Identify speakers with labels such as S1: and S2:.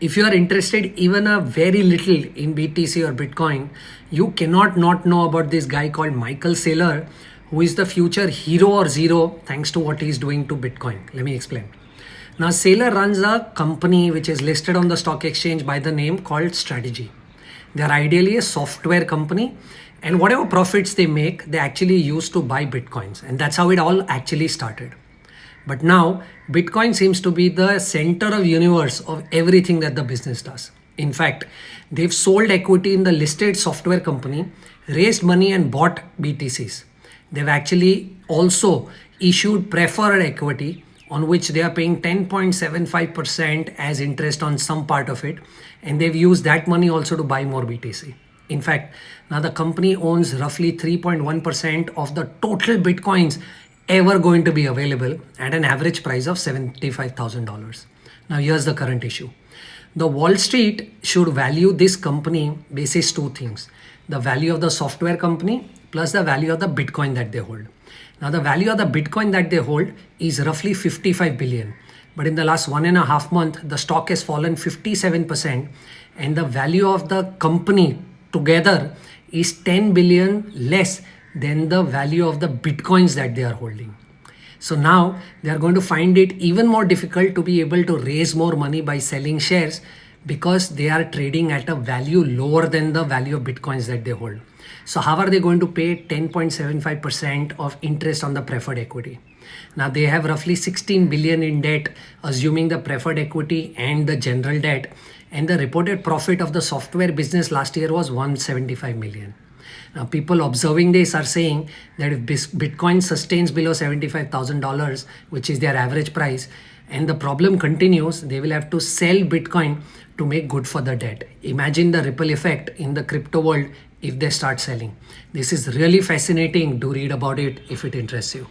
S1: If you are interested even a very little in BTC or Bitcoin, you cannot not know about this guy called Michael Saylor, who is the future hero or zero thanks to what he's doing to Bitcoin. Let me explain. Now, Saylor runs a company which is listed on the stock exchange by the name called Strategy. They are ideally a software company, and whatever profits they make, they actually use to buy Bitcoins. And that's how it all actually started. But now Bitcoin seems to be the center of universe of everything that the business does. In fact, they've sold equity in the listed software company, raised money and bought BTCs. They've actually also issued preferred equity on which they are paying 10.75% as interest on some part of it. And they've used that money also to buy more BTC. In fact, now the company owns roughly 3.1% of the total Bitcoins ever going to be available at an average price of $75,000. Now here's the current issue. The Wall Street should value this company basis two things: the value of the software company plus the value of the Bitcoin that they hold. Now the value of the Bitcoin that they hold is roughly 55 billion. But in the last 1.5 months, the stock has fallen 57% and the value of the company together is 10 billion less than the value of the Bitcoins that they are holding. So now they are going to find it even more difficult to be able to raise more money by selling shares because they are trading at a value lower than the value of Bitcoins that they hold. So how are they going to pay 10.75% of interest on the preferred equity? Now they have roughly 16 billion in debt, assuming the preferred equity and the general debt. And the reported profit of the software business last year was 175 million. Now, people observing this are saying that if Bitcoin sustains below $75,000, which is their average price, and the problem continues, they will have to sell Bitcoin to make good for the debt. Imagine the ripple effect in the crypto world if they start selling. This is really fascinating. Do read about it if it interests you.